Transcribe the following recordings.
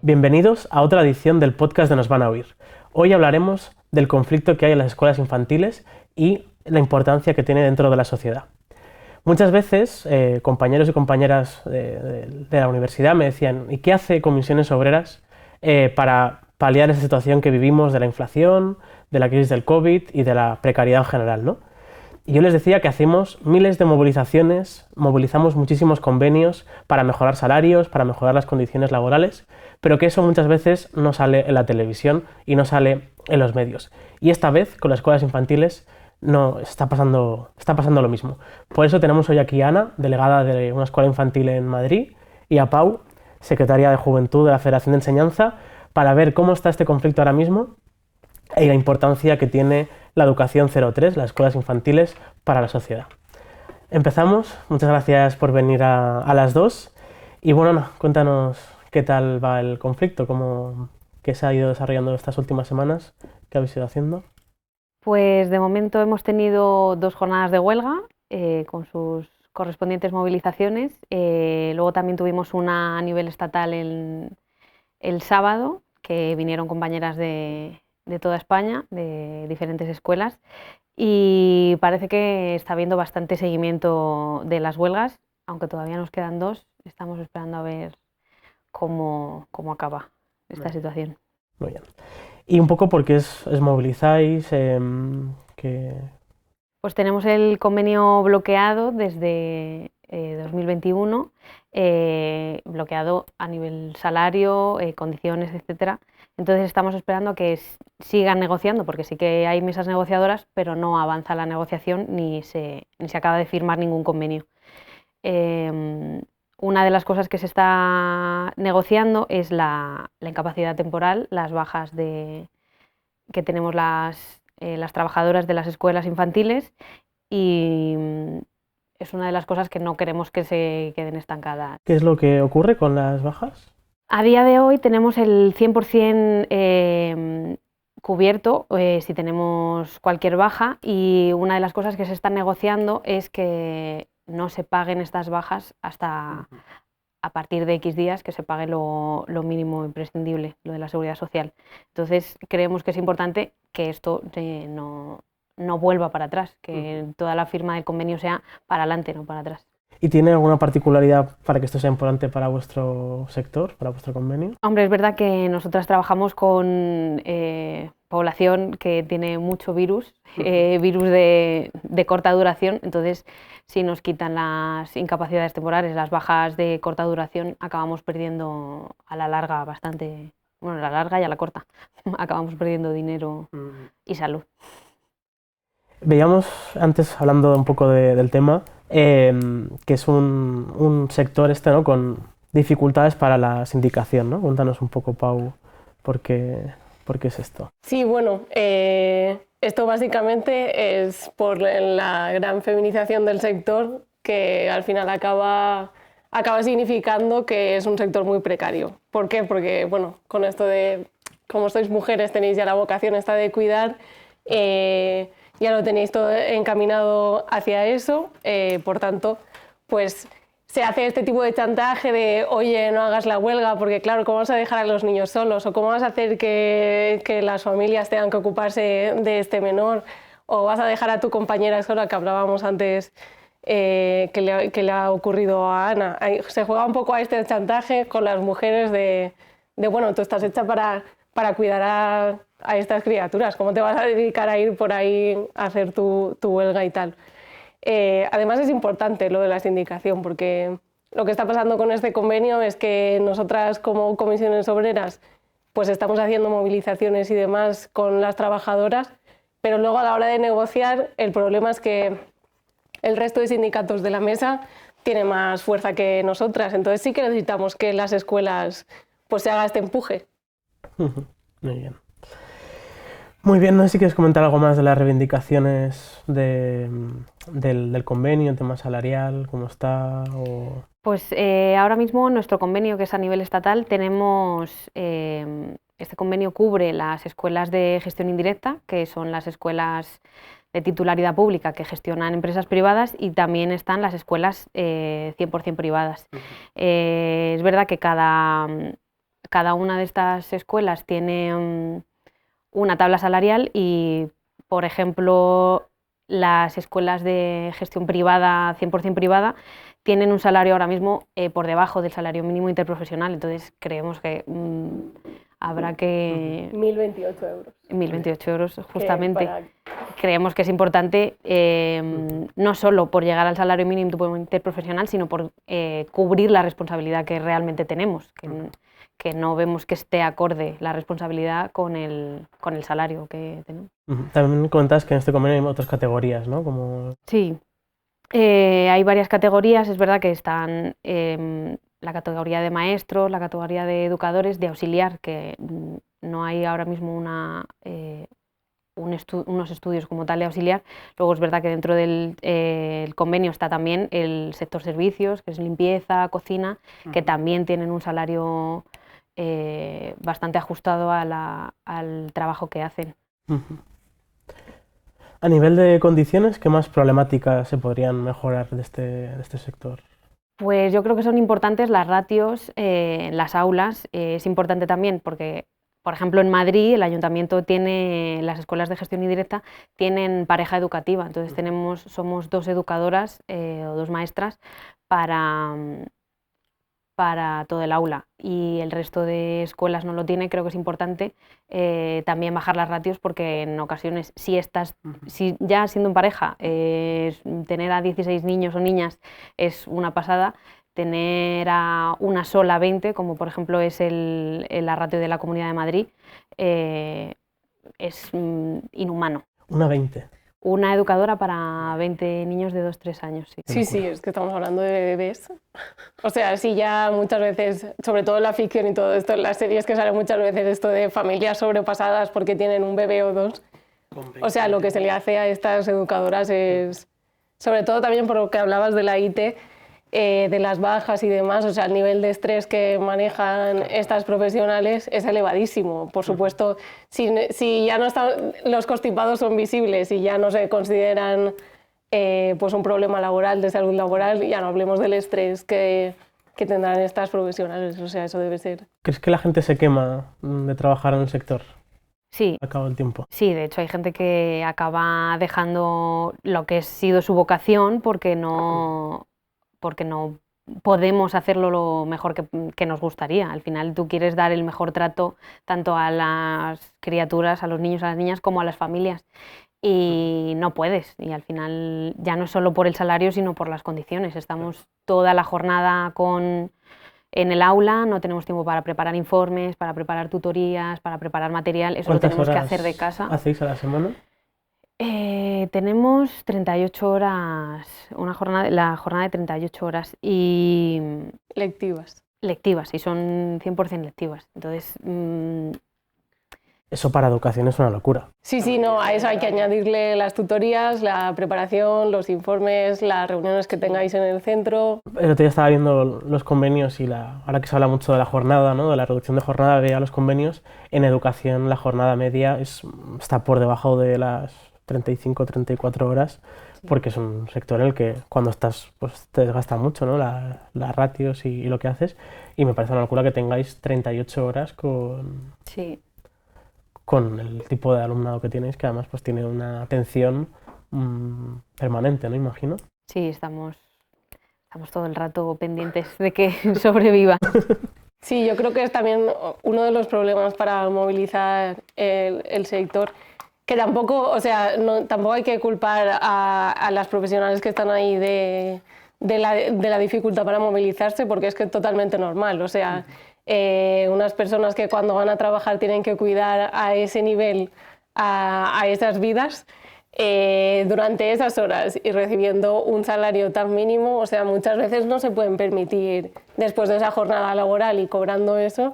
Bienvenidos a otra edición del podcast de Nos van a oír. Hoy hablaremos del conflicto que hay en las escuelas infantiles y la importancia que tiene dentro de la sociedad. Muchas veces compañeros y compañeras de la universidad me decían ¿y qué hace Comisiones Obreras para paliar esa situación que vivimos de la inflación, de la crisis del COVID y de la precariedad en general, ¿no? Y yo les decía que hacemos miles de movilizaciones, movilizamos muchísimos convenios para mejorar salarios, para mejorar las condiciones laborales, pero que eso muchas veces no sale en la televisión y no sale en los medios. Y esta vez, con las escuelas infantiles, no está pasando lo mismo. Por eso tenemos hoy aquí a Ana, delegada de una escuela infantil en Madrid, y a Pau, secretaria de Juventud de la Federación de Enseñanza, para ver cómo está este conflicto ahora mismo y la importancia que tiene la educación 0-3, las escuelas infantiles, para la sociedad. Empezamos. Muchas gracias por venir a las dos. Y bueno, Ana, cuéntanos qué tal va el conflicto, qué se ha ido desarrollando estas últimas semanas, qué habéis ido haciendo. Pues de momento hemos tenido 2 jornadas de huelga con sus correspondientes movilizaciones. Luego también tuvimos una a nivel estatal el sábado, que vinieron compañeras de toda España, de diferentes escuelas, y parece que está habiendo bastante seguimiento de las huelgas, aunque todavía nos quedan 2. Estamos esperando a ver cómo acaba esta situación. Muy bien. Y un poco por qué os movilizáis, Pues tenemos el convenio bloqueado desde 2021, bloqueado a nivel salario, condiciones, etcétera. Entonces estamos esperando a que sigan negociando, porque sí que hay mesas negociadoras, pero no avanza la negociación ni se acaba de firmar ningún convenio. Una de las cosas que se está negociando es la incapacidad temporal, las bajas que tenemos las trabajadoras de las escuelas infantiles, y es una de las cosas que no queremos que se queden estancadas. ¿Qué es lo que ocurre con las bajas? A día de hoy tenemos el 100% cubierto si tenemos cualquier baja, y una de las cosas que se están negociando es que no se paguen estas bajas hasta a partir de X días, que se pague lo mínimo imprescindible, lo de la seguridad social. Entonces creemos que es importante que esto no vuelva para atrás, que toda la firma del convenio sea para adelante, no para atrás. ¿Y tiene alguna particularidad para que esto sea importante para vuestro sector, para vuestro convenio? Hombre, es verdad que nosotras trabajamos con población que tiene mucho virus, virus de corta duración. Entonces, si nos quitan las incapacidades temporales, las bajas de corta duración, acabamos perdiendo a la larga bastante, bueno, a la larga y a la corta, acabamos perdiendo dinero y salud. Veíamos antes, hablando un poco del tema, que es un sector ¿no? con dificultades para la sindicación, ¿no? Cuéntanos un poco, Pau, ¿por qué es esto? Sí, bueno, esto básicamente es por la gran feminización del sector, que al final acaba significando que es un sector muy precario. ¿Por qué? Porque, bueno, con esto de, como sois mujeres, tenéis ya la vocación esta de cuidar, ya lo tenéis todo encaminado hacia eso, por tanto, pues se hace este tipo de chantaje de oye, no hagas la huelga, porque claro, ¿cómo vas a dejar a los niños solos? ¿O cómo vas a hacer que las familias tengan que ocuparse de este menor? ¿O vas a dejar a tu compañera sola, que hablábamos antes, que le ha ocurrido a Ana? Se juega un poco a este chantaje con las mujeres de bueno, tú estás hecha para cuidar a estas criaturas, ¿cómo te vas a dedicar a ir por ahí a hacer tu huelga y tal? Además es importante lo de la sindicación, porque lo que está pasando con este convenio es que nosotras como comisiones obreras pues estamos haciendo movilizaciones y demás con las trabajadoras, pero luego a la hora de negociar el problema es que el resto de sindicatos de la mesa tiene más fuerza que nosotras, entonces sí que necesitamos que en las escuelas pues se haga este empuje. Muy bien. Muy bien, no sé si quieres comentar algo más de las reivindicaciones del convenio, el tema salarial, cómo está. Pues ahora mismo nuestro convenio, que es a nivel estatal, tenemos, este convenio cubre las escuelas de gestión indirecta, que son las escuelas de titularidad pública que gestionan empresas privadas, y también están las escuelas 100% privadas. Es verdad que cada cada una de estas escuelas tiene una tabla salarial y, por ejemplo, las escuelas de gestión privada, 100% privada, tienen un salario ahora mismo por debajo del salario mínimo interprofesional, entonces creemos que habrá que... 1.028 euros. 1.028 euros, justamente. Creemos que es importante no solo por llegar al salario mínimo interprofesional, sino por cubrir la responsabilidad que realmente tenemos, que no vemos que esté acorde la responsabilidad con el salario que tenemos. También comentas que en este convenio hay otras categorías, ¿no? Como... Sí, hay varias categorías, es verdad que están la categoría de maestros, la categoría de educadores, de auxiliar, que no hay ahora mismo unos estudios como tal de auxiliar. Luego es verdad que dentro del el convenio está también el sector servicios, que es limpieza, cocina, que también tienen un salario bastante ajustado al trabajo que hacen. A nivel de condiciones, ¿qué más problemáticas se podrían mejorar de este sector? Pues yo creo que son importantes las ratios en las aulas. Es importante también porque, por ejemplo, en Madrid el ayuntamiento tiene, las escuelas de gestión indirecta tienen pareja educativa, entonces somos 2 educadoras o 2 maestras para todo el aula, y el resto de escuelas no lo tiene. Creo que es importante también bajar las ratios, porque en ocasiones, si ya siendo en pareja, tener a 16 niños o niñas es una pasada, tener a una sola 20, como por ejemplo es la ratio de la Comunidad de Madrid, es inhumano. Una 20. Una educadora para 20 niños de 2-3 años. Sí, es que estamos hablando de bebés. O sea, sí, ya muchas veces, sobre todo en la ficción y todo esto, en las series que salen muchas veces esto de familias sobrepasadas porque tienen un bebé o 2. O sea, lo que se le hace a estas educadoras es, sobre todo también por lo que hablabas de la IT, de las bajas y demás, o sea, el nivel de estrés que manejan estas profesionales es elevadísimo. Por supuesto, si ya no están, los constipados son visibles y ya no se consideran pues un problema laboral, de salud laboral, ya no hablemos del estrés que tendrán estas profesionales, o sea, eso debe ser. ¿Crees que la gente se quema de trabajar en el sector? Sí. A cabo del tiempo. Sí, de hecho hay gente que acaba dejando lo que ha sido su vocación porque no podemos hacerlo lo mejor que nos gustaría. Al final tú quieres dar el mejor trato tanto a las criaturas, a los niños, a las niñas, como a las familias, y no puedes. Y al final ya no es solo por el salario, sino por las condiciones. Estamos toda la jornada en el aula, no tenemos tiempo para preparar informes, para preparar tutorías, para preparar material, eso lo tenemos que hacer de casa. ¿Hacéis a la semana? Tenemos 38 horas, la jornada de 38 horas y... Lectivas. Lectivas, y son 100% lectivas. Entonces... Eso para educación es una locura. Sí, no, a eso hay que añadirle las tutorías, la preparación, los informes, las reuniones que tengáis en el centro. El otro día estaba viendo los convenios y ahora que se habla mucho de la jornada, ¿no? De la reducción de jornada, veía los convenios. En educación la jornada media está por debajo de las 35-34 horas, porque es un sector en el que cuando estás pues te desgasta mucho, ¿no? Las ratios y lo que haces, y me parece una locura que tengáis 38 horas con el tipo de alumnado que tenéis, que además pues tiene una atención permanente, ¿no? Imagino. Sí, estamos todo el rato pendientes de que sobreviva. Sí, yo creo que es también uno de los problemas para movilizar el sector, que tampoco, o sea, tampoco hay que culpar a las profesionales que están ahí de la dificultad para movilizarse, porque es que es totalmente normal. O sea, unas personas que cuando van a trabajar tienen que cuidar a ese nivel a esas vidas durante esas horas y recibiendo un salario tan mínimo, o sea, muchas veces no se pueden permitir, después de esa jornada laboral y cobrando eso,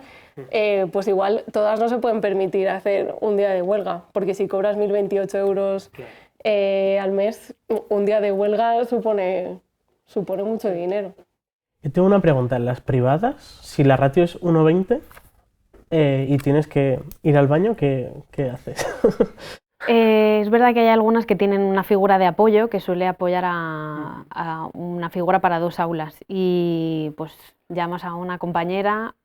pues igual todas no se pueden permitir hacer un día de huelga, porque si cobras 1.028 euros al mes, un día de huelga supone mucho dinero. Yo tengo una pregunta. En las privadas, si la ratio es 1,20 y tienes que ir al baño, ¿qué haces? Es verdad que hay algunas que tienen una figura de apoyo que suele apoyar a una figura para 2 aulas, y pues llamas a una compañera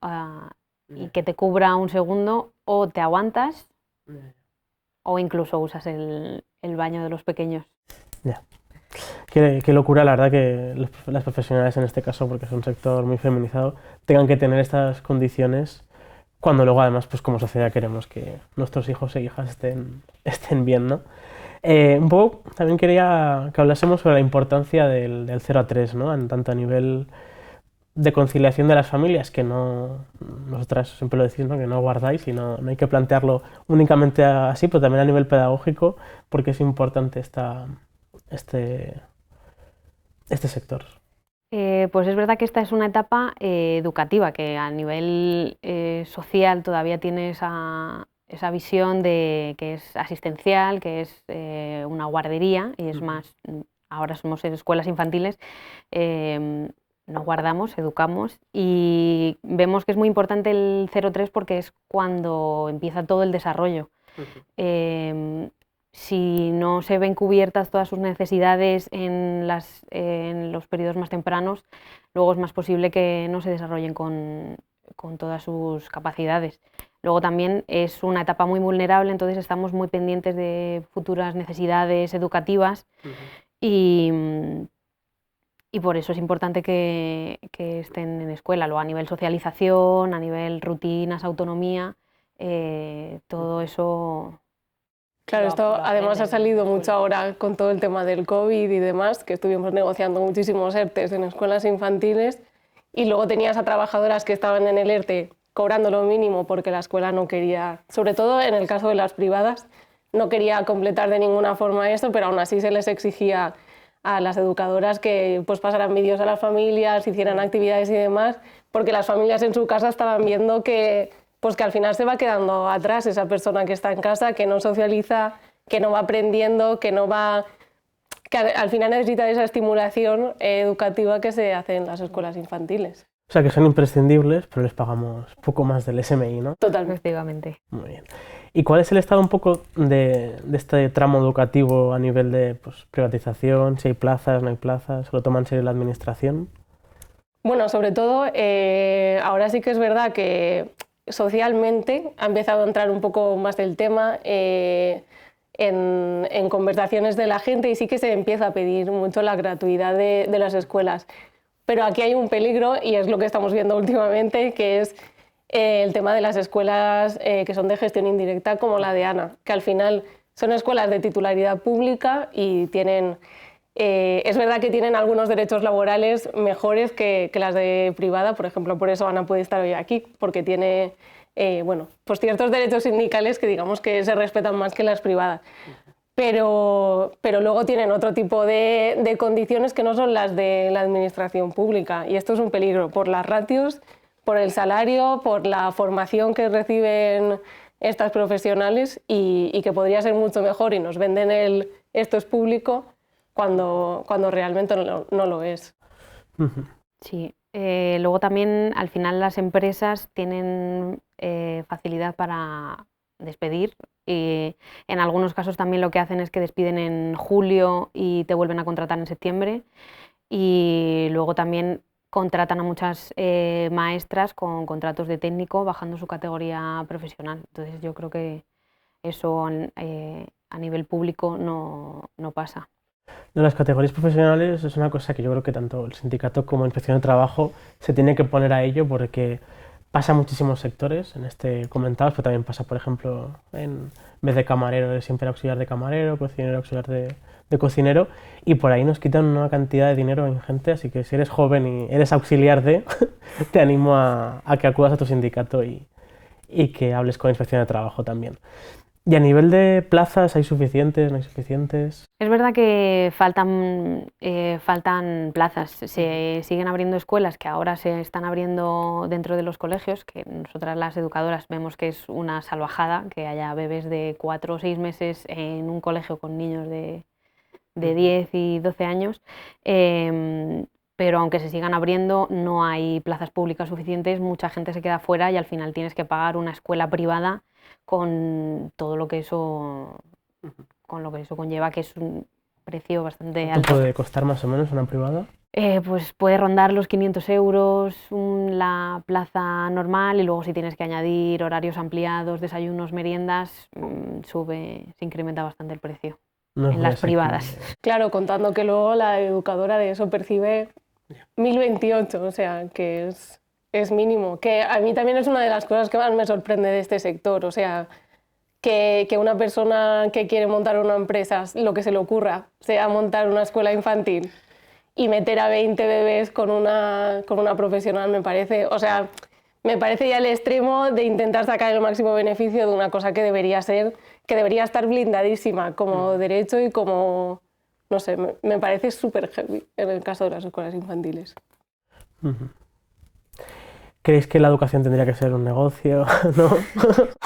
y que te cubra un segundo, o te aguantas o incluso usas el baño de los pequeños. Ya. Qué locura, la verdad, que las profesionales en este caso, porque es un sector muy feminizado, tengan que tener estas condiciones cuando luego además, pues como sociedad queremos que nuestros hijos e hijas estén bien, ¿no? Un poco también quería que hablásemos sobre la importancia del 0 a 3, ¿no? Tanto a nivel de conciliación de las familias, que no, nosotras siempre lo decís, ¿no? Que no guardáis y no hay que plantearlo únicamente así, pero también a nivel pedagógico, porque es importante este sector. Pues es verdad que esta es una etapa educativa, que a nivel social todavía tiene esa visión de que es asistencial, que es una guardería, y es más, ahora somos en escuelas infantiles, no guardamos, educamos, y vemos que es muy importante el 0-3 porque es cuando empieza todo el desarrollo. Si no se ven cubiertas todas sus necesidades en los periodos más tempranos, luego es más posible que no se desarrollen con todas sus capacidades. Luego también es una etapa muy vulnerable, entonces estamos muy pendientes de futuras necesidades educativas y por eso es importante que estén en escuela. Luego a nivel socialización, a nivel rutinas, autonomía, todo eso... Claro, esto además ha salido mucho ahora con todo el tema del COVID y demás, que estuvimos negociando muchísimos ERTEs en escuelas infantiles, y luego tenías a trabajadoras que estaban en el ERTE cobrando lo mínimo porque la escuela no quería, sobre todo en el caso de las privadas, no quería completar de ninguna forma esto, pero aún así se les exigía a las educadoras que pues pasaran vídeos a las familias, hicieran actividades y demás, porque las familias en su casa estaban viendo que pues que al final se va quedando atrás esa persona que está en casa, que no socializa, que no va aprendiendo, que al final necesita esa estimulación educativa que se hace en las escuelas infantiles. O sea, que son imprescindibles, pero les pagamos poco más del SMI, ¿no? Totalmente. Efectivamente. Muy bien. ¿Y cuál es el estado un poco de este tramo educativo a nivel de privatización? Si hay plazas, no hay plazas, ¿se lo toma en serio la administración? Bueno, sobre todo, ahora sí que es verdad que socialmente ha empezado a entrar un poco más el tema en conversaciones de la gente, y sí que se empieza a pedir mucho la gratuidad de las escuelas. Pero aquí hay un peligro, y es lo que estamos viendo últimamente, que es el tema de las escuelas que son de gestión indirecta, como la de Ana, que al final son escuelas de titularidad pública y tienen... es verdad que tienen algunos derechos laborales mejores que las de privada, por ejemplo, por eso Ana puede estar hoy aquí, porque tiene pues ciertos derechos sindicales que digamos que se respetan más que las privadas. Pero luego tienen otro tipo de condiciones que no son las de la administración pública, y esto es un peligro por las ratios, por el salario, por la formación que reciben estas profesionales, y que podría ser mucho mejor, y nos venden esto es público, cuando realmente no lo es. Sí, luego también al final las empresas tienen facilidad para despedir, y en algunos casos también lo que hacen es que despiden en julio y te vuelven a contratar en septiembre, y luego también contratan a muchas maestras con contratos de técnico bajando su categoría profesional. Entonces yo creo que eso a nivel público no pasa. De las categorías profesionales es una cosa que yo creo que tanto el sindicato como la Inspección de Trabajo se tiene que poner a ello, porque pasa en muchísimos sectores, en este comentado, pero también pasa, por ejemplo, en vez de camarero es siempre auxiliar de camarero, cocinero auxiliar de cocinero, y por ahí nos quitan una cantidad de dinero ingente, así que si eres joven y eres auxiliar te animo a que acudas a tu sindicato y que hables con la Inspección de Trabajo también. ¿Y a nivel de plazas hay suficientes, no hay suficientes? Es verdad que faltan plazas. Se siguen abriendo escuelas que ahora se están abriendo dentro de los colegios, que nosotras las educadoras vemos que es una salvajada que haya bebés de 4 o 6 meses en un colegio con niños de 10 y 12 años. Pero aunque se sigan abriendo, no hay plazas públicas suficientes, mucha gente se queda fuera y al final tienes que pagar una escuela privada con todo lo que eso conlleva, que es un precio bastante alto. ¿Cuánto puede costar más o menos una privada? Pues puede rondar los 500 euros la plaza normal y luego si tienes que añadir horarios ampliados, desayunos, meriendas, se incrementa bastante el precio No es en muy las privadas. asequible. Claro, contando que luego la educadora de eso percibe 1.028, o sea, que es mínimo. Que a mí también es una de las cosas que más me sorprende de este sector, o sea, que una persona que quiere montar una empresa, lo que se le ocurra, sea montar una escuela infantil y meter a 20 bebés con una profesional, me parece, o sea, me parece ya el extremo de intentar sacar el máximo beneficio de una cosa que debería estar blindadísima como derecho y como, no sé, me parece súper heavy en el caso de las escuelas infantiles. Ujú. ¿Creéis que la educación tendría que ser un negocio? ¿No?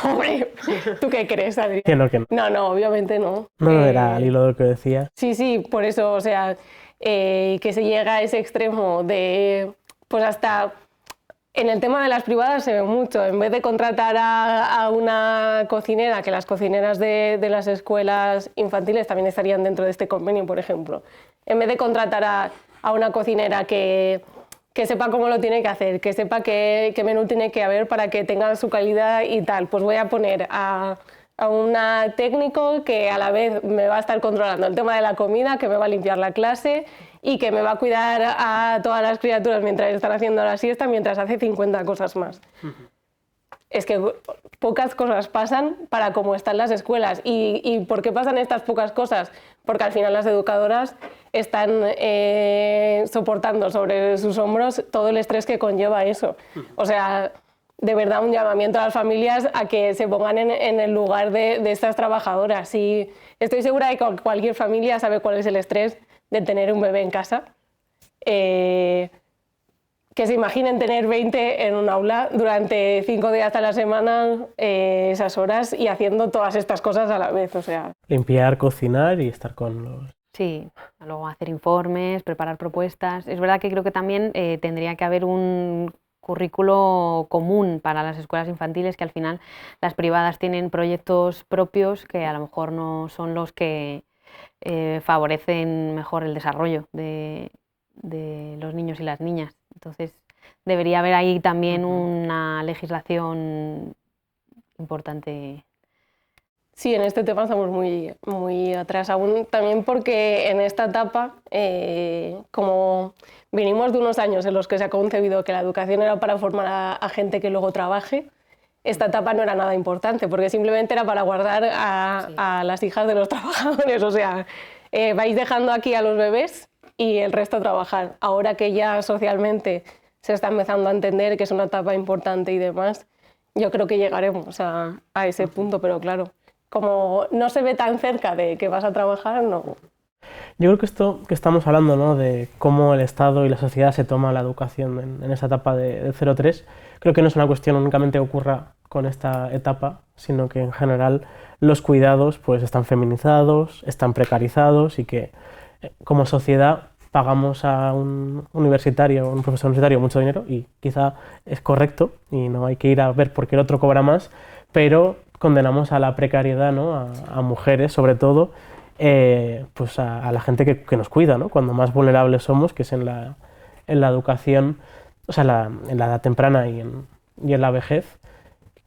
Hombre, ¿tú qué crees, Adri? Que no, que no. No, obviamente no. No era al hilo de lo que decía. Sí, por eso, o sea, que se llega a ese extremo de, pues hasta en el tema de las privadas se ve mucho, en vez de contratar a una cocinera, que las cocineras de las escuelas infantiles también estarían dentro de este convenio, por ejemplo, en vez de contratar a una cocinera que sepa cómo lo tiene que hacer, que sepa qué menú tiene que haber para que tenga su calidad y tal, pues voy a poner a un técnico que a la vez me va a estar controlando el tema de la comida, que me va a limpiar la clase y que me va a cuidar a todas las criaturas mientras están haciendo la siesta, mientras hace 50 cosas más. Es que pocas cosas pasan para cómo están las escuelas. ¿Y por qué pasan estas pocas cosas? Porque al final las educadoras están soportando sobre sus hombros todo el estrés que conlleva eso. O sea, de verdad un llamamiento a las familias a que se pongan en el lugar de estas trabajadoras. Y estoy segura de que cualquier familia sabe cuál es el estrés de tener un bebé en casa. Que se imaginen tener 20 en un aula durante 5 días a la semana, esas horas, y haciendo todas estas cosas a la vez. O sea. Limpiar, cocinar y estar con los... Sí, luego hacer informes, preparar propuestas. Es verdad que creo que también tendría que haber un currículo común para las escuelas infantiles, que al final las privadas tienen proyectos propios que a lo mejor no son los que favorecen mejor el desarrollo de los niños y las niñas. Entonces debería haber ahí también una legislación importante. Sí, en este tema estamos muy, muy atrás aún, también porque en esta etapa, como venimos de unos años en los que se ha concebido que la educación era para formar a gente que luego trabaje, esta etapa no era nada importante, porque simplemente era para guardar a las hijas de los trabajadores. O sea, vais dejando aquí a los bebés y el resto a trabajar. Ahora que ya socialmente se está empezando a entender que es una etapa importante y demás, yo creo que llegaremos a ese punto, pero claro, como no se ve tan cerca de que vas a trabajar, no. Yo creo que esto que estamos hablando, ¿no?, de cómo el Estado y la sociedad se toma la educación en esa etapa de 0-3, creo que no es una cuestión únicamente que ocurra con esta etapa, sino que en general los cuidados pues están feminizados, están precarizados y que como sociedad pagamos a un universitario, un profesor universitario mucho dinero y quizá es correcto y no hay que ir a ver por qué el otro cobra más, pero condenamos a la precariedad, ¿no?, a mujeres sobre todo, pues a la gente que nos cuida, ¿no?, cuando más vulnerables somos, que es en la educación, o sea, en la edad temprana y en la vejez,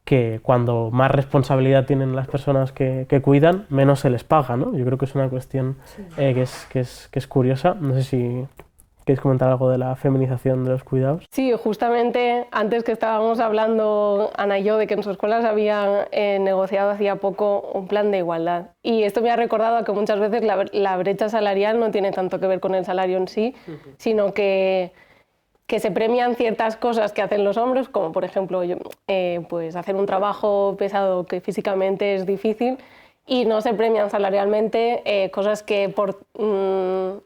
que cuando más responsabilidad tienen las personas que cuidan, menos se les paga, ¿no? Yo creo que es una cuestión que es curiosa. No sé si queréis comentar algo de la feminización de los cuidados. Sí, justamente antes que estábamos hablando, Ana y yo, de que en sus escuelas habían negociado hacía poco un plan de igualdad. Y esto me ha recordado a que muchas veces la brecha salarial no tiene tanto que ver con el salario en sí, sino que se premian ciertas cosas que hacen los hombres, como por ejemplo pues hacer un trabajo pesado que físicamente es difícil, y no se premian salarialmente cosas que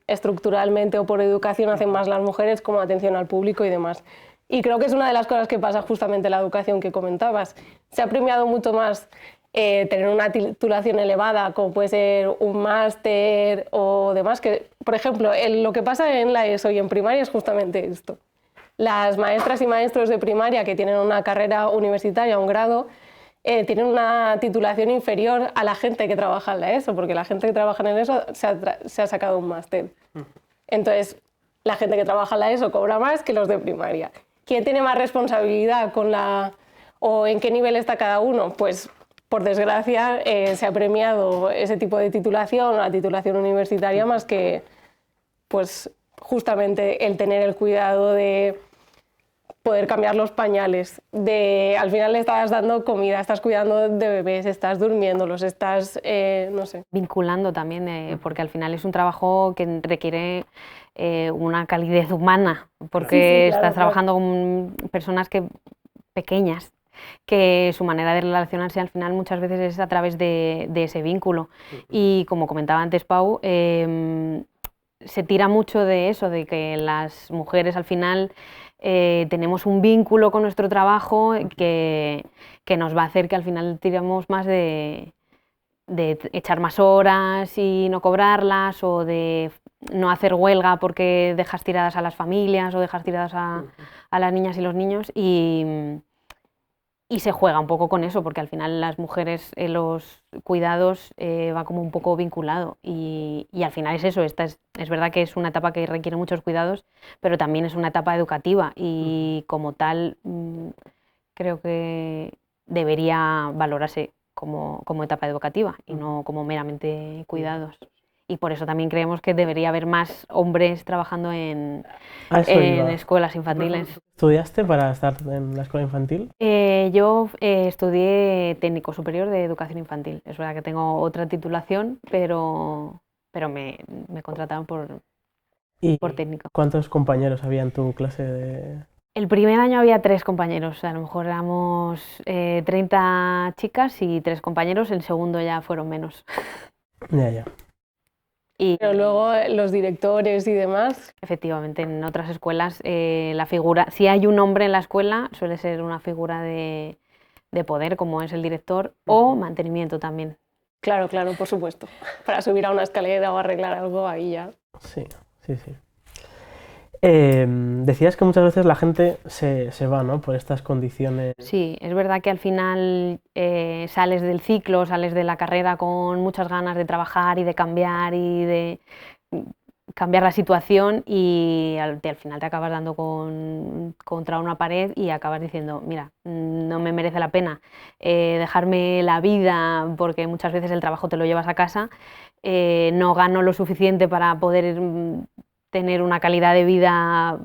estructuralmente o por educación hacen más las mujeres, como atención al público y demás. Y creo que es una de las cosas que pasa justamente en la educación que comentabas. Se ha premiado mucho más tener una titulación elevada, como puede ser un máster o demás, que, por ejemplo, lo que pasa en la ESO y en primaria es justamente esto. Las maestras y maestros de primaria que tienen una carrera universitaria, un grado, tienen una titulación inferior a la gente que trabaja en la ESO, porque la gente que trabaja en la ESO se ha sacado un máster. Entonces, la gente que trabaja en la ESO cobra más que los de primaria. ¿Quién tiene más responsabilidad o en qué nivel está cada uno? Pues, por desgracia, se ha premiado ese tipo de titulación, la titulación universitaria, más que pues, justamente el tener el cuidado de poder cambiar los pañales, al final le estás dando comida, estás cuidando de bebés, estás durmiéndolos, estás, no sé. Vinculando también, porque al final es un trabajo que requiere una calidez humana, porque Sí, claro, estás trabajando con personas pequeñas, que su manera de relacionarse al final muchas veces es a través de ese vínculo. Y como comentaba antes Pau, se tira mucho de eso, de que las mujeres al final tenemos un vínculo con nuestro trabajo que nos va a hacer que al final tiremos más de echar más horas y no cobrarlas, o de no hacer huelga porque dejas tiradas a las familias o dejas tiradas a las niñas y los niños, y se juega un poco con eso, porque al final las mujeres en los cuidados va como un poco vinculado, y al final es eso, es verdad que es una etapa que requiere muchos cuidados, pero también es una etapa educativa, y como tal creo que debería valorarse como etapa educativa y no como meramente cuidados. Y por eso también creemos que debería haber más hombres trabajando en escuelas infantiles. ¿Estudiaste para estar en la escuela infantil? Yo estudié técnico superior de educación infantil. Es verdad que tengo otra titulación, pero me contrataron por técnico. ¿Cuántos compañeros había en tu clase de...? El primer año había 3 compañeros, a lo mejor éramos 30 chicas y 3 compañeros, el segundo ya fueron menos. Ya. Pero luego los directores y demás. Efectivamente, en otras escuelas la figura, si hay un hombre en la escuela, suele ser una figura de poder, como es el director, o mantenimiento también. Claro, por supuesto. Para subir a una escalera o arreglar algo, ahí ya. Sí. Decías que muchas veces la gente se va, ¿no?, por estas condiciones. Sí, es verdad que al final sales del ciclo, sales de la carrera con muchas ganas de trabajar y de cambiar la situación, y al final te acabas dando contra una pared y acabas diciendo, mira, no me merece la pena dejarme la vida, porque muchas veces el trabajo te lo llevas a casa, no gano lo suficiente para poder tener una calidad de vida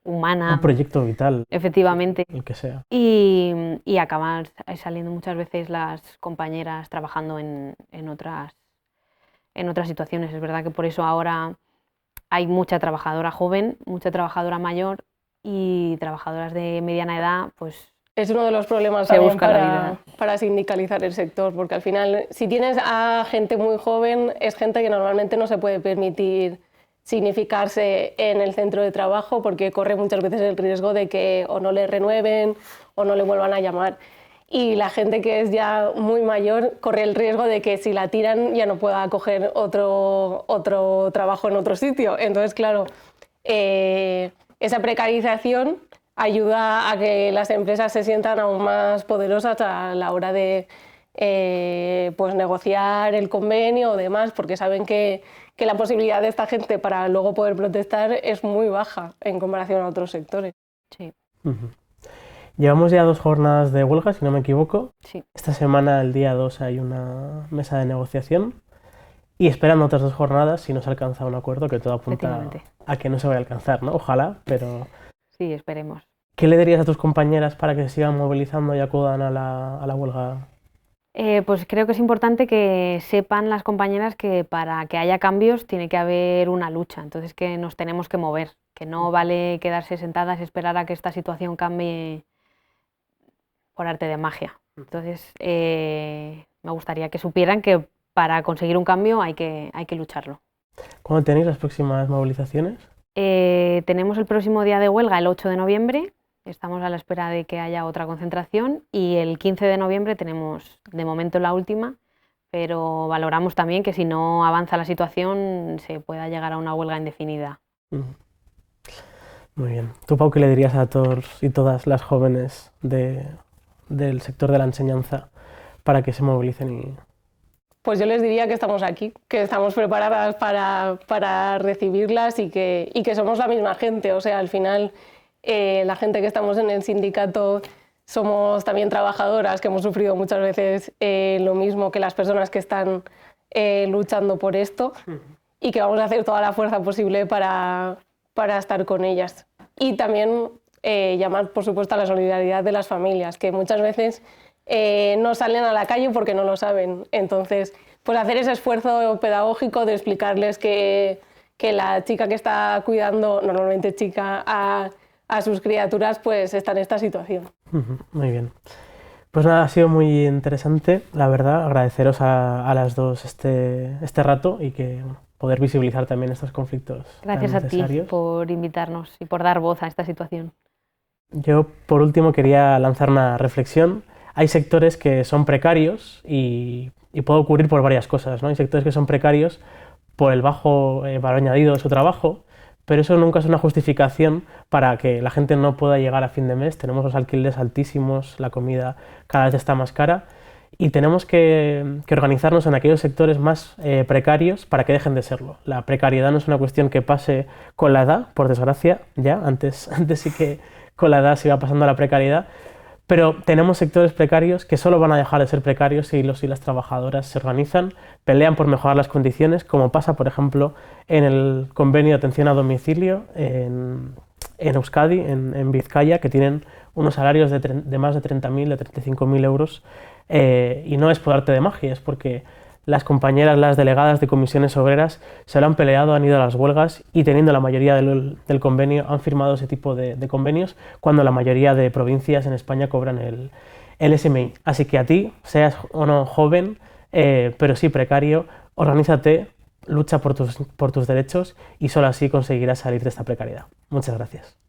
humana. Un proyecto vital. Efectivamente. El que sea. Y acaban saliendo muchas veces las compañeras trabajando en otras situaciones. Es verdad que por eso ahora hay mucha trabajadora joven, mucha trabajadora mayor, y trabajadoras de mediana edad, pues... Es uno de los problemas también para sindicalizar el sector, porque al final, si tienes a gente muy joven, es gente que normalmente no se puede permitir significarse en el centro de trabajo, porque corre muchas veces el riesgo de que o no le renueven o no le vuelvan a llamar. Y la gente que es ya muy mayor corre el riesgo de que si la tiran ya no pueda coger otro trabajo en otro sitio. Entonces, claro, esa precarización ayuda a que las empresas se sientan aún más poderosas a la hora de pues negociar el convenio o demás, porque saben que la posibilidad de esta gente para luego poder protestar es muy baja en comparación a otros sectores. Sí. Llevamos ya 2 jornadas de huelga, si no me equivoco. Sí. Esta semana, el día 2, hay una mesa de negociación y esperan otras 2 jornadas si no se alcanza un acuerdo, que todo apunta a que no se vaya a alcanzar, ¿no? Ojalá, pero... Sí, esperemos. ¿Qué le dirías a tus compañeras para que se sigan movilizando y acudan a la huelga? Pues creo que es importante que sepan las compañeras que para que haya cambios tiene que haber una lucha, entonces que nos tenemos que mover, que no vale quedarse sentadas y esperar a que esta situación cambie por arte de magia. Entonces me gustaría que supieran que para conseguir un cambio hay que lucharlo. ¿Cuándo tenéis las próximas movilizaciones? Tenemos el próximo día de huelga el 8 de noviembre. Estamos a la espera de que haya otra concentración, y el 15 de noviembre tenemos de momento la última, pero valoramos también que si no avanza la situación se pueda llegar a una huelga indefinida. Muy bien. ¿Tú, Pau, qué le dirías a todos y todas las jóvenes del sector de la enseñanza para que se movilicen? pues yo les diría que estamos aquí, que estamos preparadas para recibirlas y que somos la misma gente. O sea, al final, la gente que estamos en el sindicato somos también trabajadoras, que hemos sufrido muchas veces lo mismo que las personas que están luchando por esto y que vamos a hacer toda la fuerza posible para estar con ellas. Y también llamar, por supuesto, a la solidaridad de las familias, que muchas veces no salen a la calle porque no lo saben. Entonces, pues hacer ese esfuerzo pedagógico de explicarles que la chica que está cuidando, normalmente chica, a sus criaturas, pues está en esta situación. Muy bien. Pues nada, ha sido muy interesante, la verdad, agradeceros a las dos este rato y que poder visibilizar también estos conflictos. Gracias a ti por invitarnos y por dar voz a esta situación. Yo, por último, quería lanzar una reflexión. Hay sectores que son precarios y puede ocurrir por varias cosas, ¿no? Hay sectores que son precarios por el bajo valor añadido de su trabajo, pero eso nunca es una justificación para que la gente no pueda llegar a fin de mes. Tenemos los alquileres altísimos, la comida cada vez está más cara y tenemos que organizarnos en aquellos sectores más precarios para que dejen de serlo. La precariedad no es una cuestión que pase con la edad, por desgracia, ya, antes sí que con la edad se iba pasando a la precariedad, pero tenemos sectores precarios que solo van a dejar de ser precarios si los y las trabajadoras se organizan, pelean por mejorar las condiciones, como pasa, por ejemplo, en el convenio de atención a domicilio en Euskadi, en Vizcaya, que tienen unos salarios de más de 30.000, de 35.000 euros, y no es por arte de magia, es porque las compañeras, las delegadas de comisiones obreras se lo han peleado, han ido a las huelgas y teniendo la mayoría del convenio han firmado ese tipo de convenios cuando la mayoría de provincias en España cobran el SMI. Así que a ti, seas o no joven, pero sí precario, organízate, lucha por tus derechos y solo así conseguirás salir de esta precariedad. Muchas gracias.